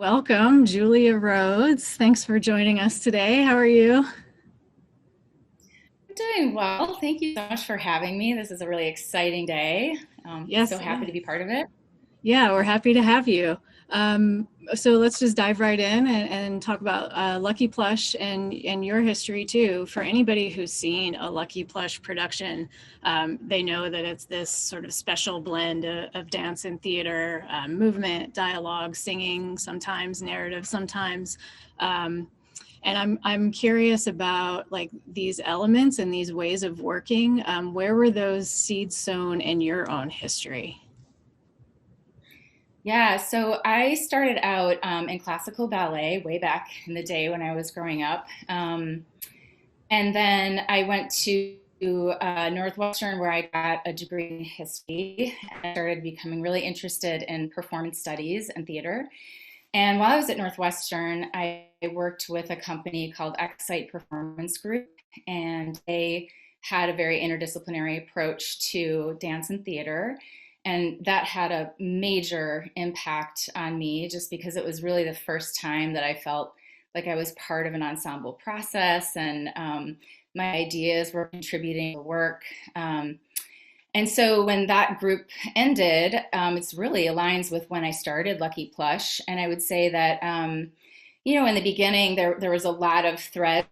Welcome, Julia Rhoads. Thanks for joining us today. How are you? I'm doing well. Thank you so much for having me. This is a really exciting day. So Yes, happy to be part of it. yeah, we're happy to have you. So let's just dive right in and talk about Lucky Plush and your history too. For anybody who's seen a Lucky Plush production, they know that it's this sort of special blend of dance and theater, movement, dialogue, singing, sometimes narrative, sometimes. Um, and I'm curious about like these elements and these ways of working. Where were those seeds sown in your own history? Yeah, so I started out in classical ballet way back in the day when I was growing up. And then I went to Northwestern where I got a degree in history and started becoming really interested in performance studies and theater. And while I was at Northwestern, I worked with a company called Excite Performance Group, and they had a very interdisciplinary approach to dance and theater. And that had a major impact on me just because it was really the first time that I felt like I was part of an ensemble process and my ideas were contributing to work. And so when that group ended, it's really aligns with when I started Lucky Plush. And I would say that, in the beginning, there was a lot of threads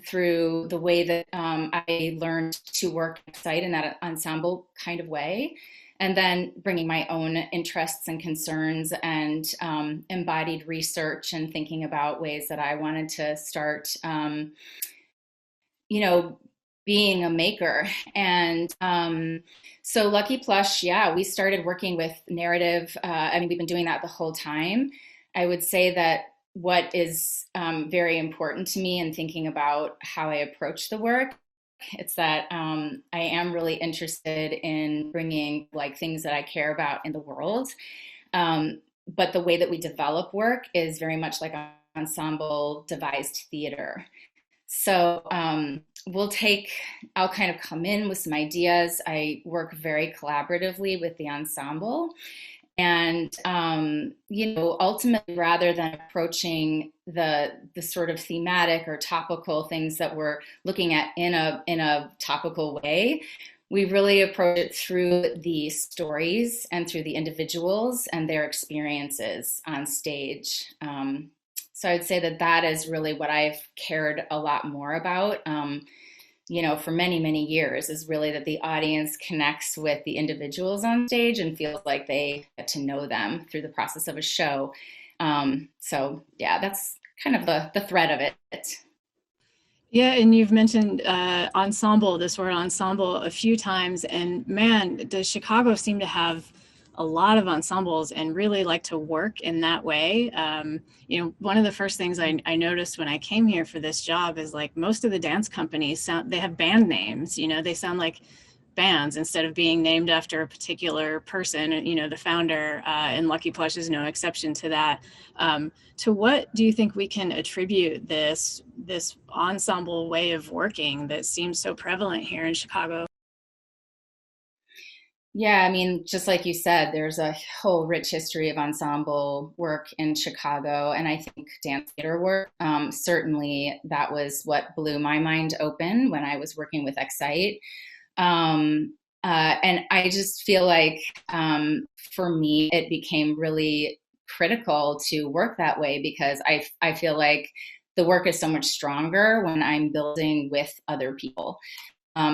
through the way that I learned to work at site in that ensemble kind of way. And then bringing my own interests and concerns and embodied research and thinking about ways that I wanted to start, you know, being a maker. And so Lucky Plush, yeah, we started working with narrative. We've been doing that the whole time. I would say that what is very important to me in thinking about how I approach the work, it's that I am really interested in bringing like things that I care about in the world. But the way that we develop work is very much like ensemble devised theater. So I'll kind of come in with some ideas. I work very collaboratively with the ensemble. And, ultimately, rather than approaching the sort of thematic or topical things that we're looking at in a topical way, we really approach it through the stories and through the individuals and their experiences on stage. So I'd say that that is really what I've cared a lot more about, for many, many years, is really that the audience connects with the individuals on stage and feels like they get to know them through the process of a show. So yeah, that's kind of the thread of it. Yeah, and you've mentioned ensemble, this word ensemble, a few times. And man, does Chicago seem to have a lot of ensembles and really like to work in that way. One of the first things I noticed when I came here for this job is like most of the dance companies they have band names, they sound like bands instead of being named after a particular person. The founder, and Lucky Plush is no exception to that. To what do you think we can attribute this ensemble way of working that seems so prevalent here in Chicago? Yeah, I mean, just like you said, there's a whole rich history of ensemble work in Chicago, and I think dance theater work. Certainly, that was what blew my mind open when I was working with Excite. And I just feel like for me, it became really critical to work that way because I feel like the work is so much stronger when I'm building with other people.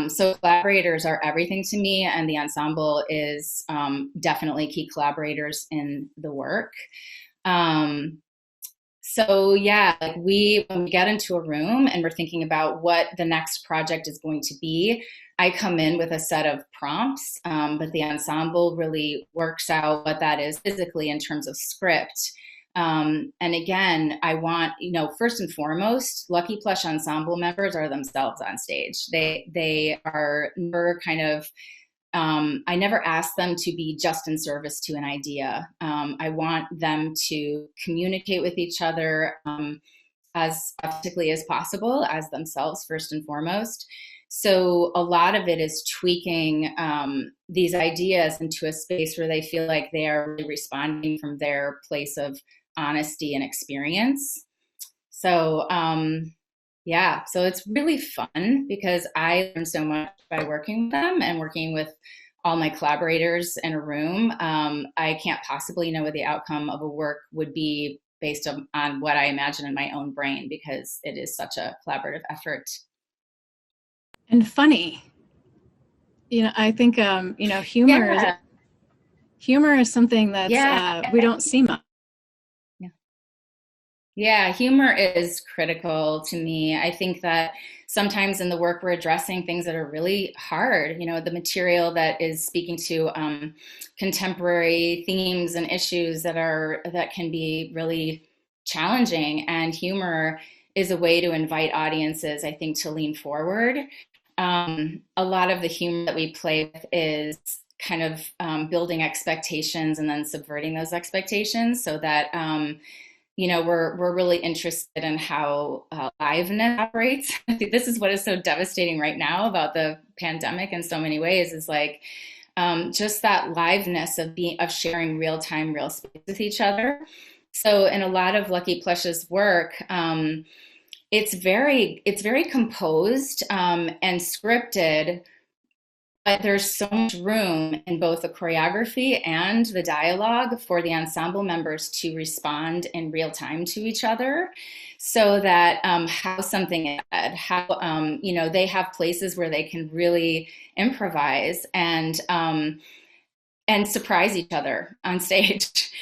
So collaborators are everything to me, and the ensemble is definitely key collaborators in the work. Um, so yeah, like when we get into a room and we're thinking about what the next project is going to be, I come in with a set of prompts, but the ensemble really works out what that is physically in terms of script. And again, I want, first and foremost, Lucky Plush ensemble members are themselves on stage. They are never kind of I never ask them to be just in service to an idea. I want them to communicate with each other as authentically as possible as themselves, first and foremost. So a lot of it is tweaking these ideas into a space where they feel like they are really responding from their place of honesty and experience. So, yeah, so it's really fun because I learn so much by working with them and working with all my collaborators in a room. I can't possibly know what the outcome of a work would be based on what I imagine in my own brain, because it is such a collaborative effort. And funny. I think Yeah, humor is something that's yeah, we don't see much. yeah. Yeah, humor is critical to me. I think that sometimes in the work we're addressing things that are really hard, the material that is speaking to contemporary themes and issues that can be really challenging, and humor is a way to invite audiences, I think, to lean forward. A lot of the humor that we play with is kind of building expectations and then subverting those expectations so that we're really interested in how liveness operates. I think this is what is so devastating right now about the pandemic in so many ways, is like just that liveness of sharing real time, real space with each other. So in a lot of Lucky Plush's work, it's very composed and scripted, but there's so much room in both the choreography and the dialogue for the ensemble members to respond in real time to each other, so that how something is said, how they have places where they can really improvise and surprise each other on stage.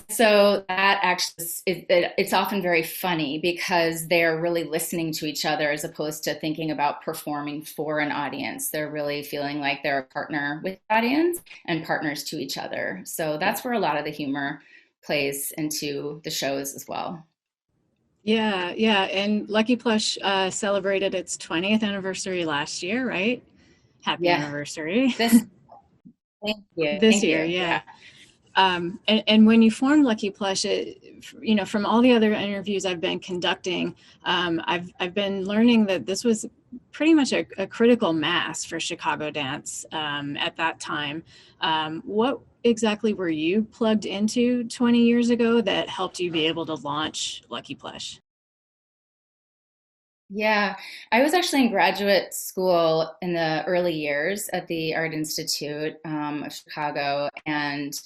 So that actually it's often very funny because they're really listening to each other as opposed to thinking about performing for an audience. They're really feeling like they're a partner with the audience and partners to each other. So that's where a lot of the humor plays into the shows as well. Yeah, yeah. And Lucky Plush celebrated its 20th anniversary last year, right? Happy Yeah. anniversary. This Thank you. This Thank year, you. yeah. Yeah. And when you formed Lucky Plush, from all the other interviews I've been conducting, I've been learning that this was pretty much a critical mass for Chicago dance at that time. What exactly were you plugged into 20 years ago that helped you be able to launch Lucky Plush? Yeah, I was actually in graduate school in the early years at the Art Institute of Chicago, and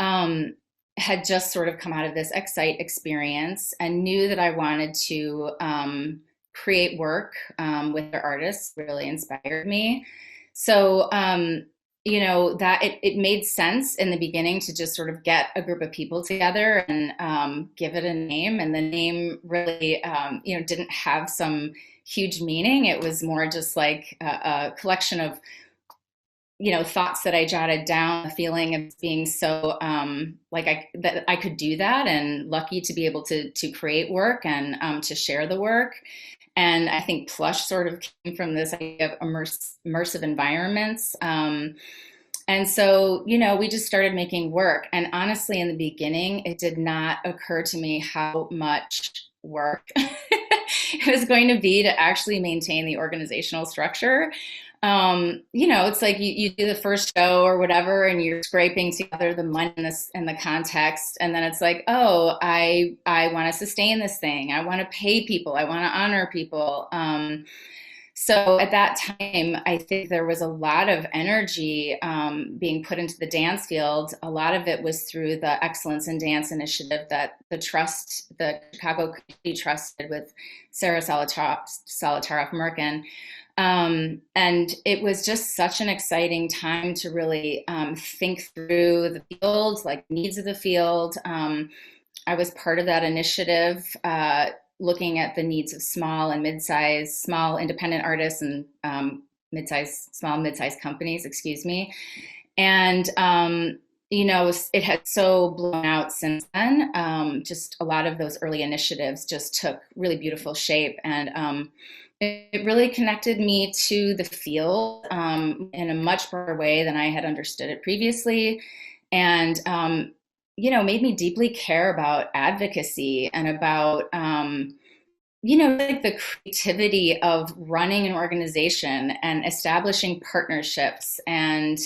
um, had just sort of come out of this Excite experience and knew that I wanted to create work with their artists. Really inspired me. So, that it made sense in the beginning to just sort of get a group of people together and give it a name. And the name really, didn't have some huge meaning. It was more just like a collection of thoughts that I jotted down, the feeling of being so that I could do that, and lucky to be able to create work and to share the work. And I think plush sort of came from this idea of immersive environments. And so, we just started making work. And honestly, in the beginning, it did not occur to me how much work it was going to be to actually maintain the organizational structure. It's like you do the first show or whatever, and you're scraping together the money and the context, and then it's like, oh, I want to sustain this thing. I want to pay people. I want to honor people. So at that time, I think there was a lot of energy being put into the dance field. A lot of it was through the Excellence in Dance initiative that the Chicago Community trusted with Sarah Solitaroff-Merkin. And it was just such an exciting time to really think through the field, like needs of the field. I was part of that initiative, looking at the needs of small independent artists and small mid-sized companies, excuse me. And it had so blown out since then. Just a lot of those early initiatives just took really beautiful shape, and it really connected me to the field in a much broader way than I had understood it previously, and made me deeply care about advocacy and about like the creativity of running an organization and establishing partnerships and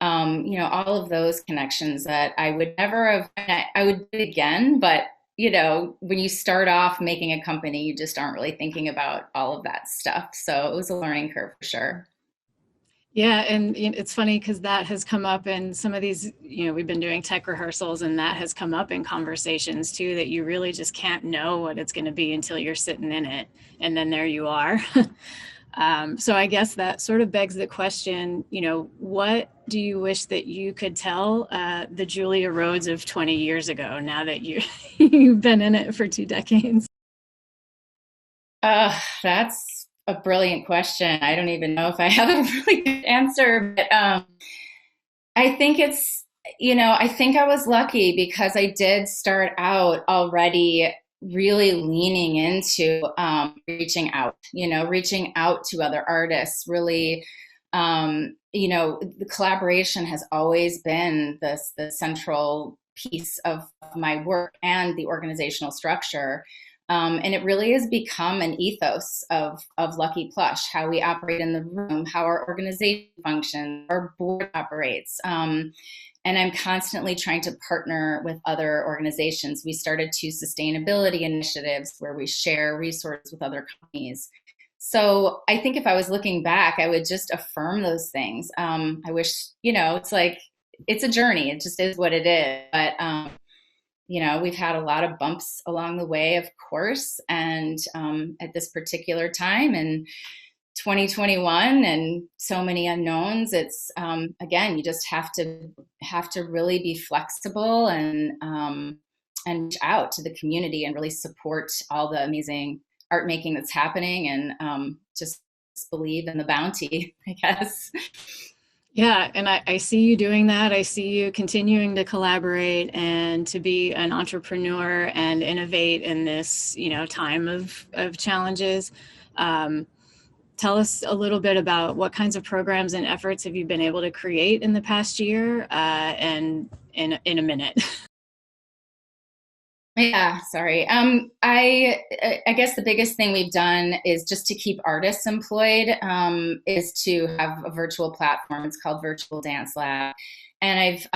all of those connections that I would never have. I would do it again, but when you start off making a company, you just aren't really thinking about all of that stuff. So it was a learning curve for sure. Yeah, and it's funny because that has come up in some of these, we've been doing tech rehearsals, and that has come up in conversations too, that you really just can't know what it's going to be until you're sitting in it. And then there you are. So I guess that sort of begs the question, what do you wish that you could tell the Julia Rhoads of 20 years ago, now that you've been in it for 2 decades? That's a brilliant question. I don't even know if I have a really good answer, but I think I think I was lucky because I did start out already really leaning into reaching out to other artists, really. The collaboration has always been the central piece of my work and the organizational structure. And it really has become an ethos of Lucky Plush, how we operate in the room, how our organization functions, our board operates. And I'm constantly trying to partner with other organizations. We started 2 sustainability initiatives where we share resources with other companies. So I think if I was looking back, I would just affirm those things. I wish, it's like, it's a journey. It just is what it is. But we've had a lot of bumps along the way, of course, and at this particular time in 2021 and so many unknowns, it's again, you just have to really be flexible and reach out to the community and really support all the amazing art making that's happening, and just believe in the bounty, I guess. Yeah, and I see you doing that. I see you continuing to collaborate and to be an entrepreneur and innovate in this, time of challenges. Tell us a little bit about what kinds of programs and efforts have you been able to create in the past year, and in a minute. Yeah, sorry. I guess the biggest thing we've done is just to keep artists employed, is to have a virtual platform. It's called Virtual Dance Lab. And I've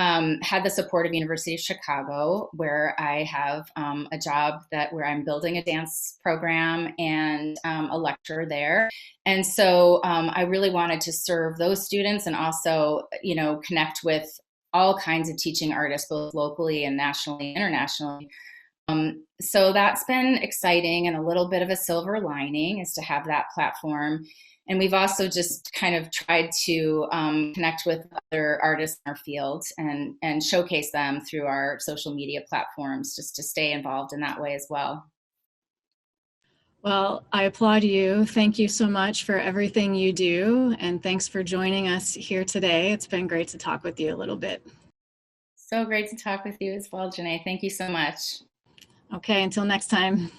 had the support of University of Chicago, where I have a job where I'm building a dance program and a lecturer there. And so I really wanted to serve those students and also, connect with all kinds of teaching artists, both locally and nationally, internationally. So that's been exciting, and a little bit of a silver lining is to have that platform. And we've also just kind of tried to connect with other artists in our field and showcase them through our social media platforms, just to stay involved in that way as well. Well, I applaud you. Thank you so much for everything you do. And thanks for joining us here today. It's been great to talk with you a little bit. So great to talk with you as well, Jenai. Thank you so much. Okay, until next time.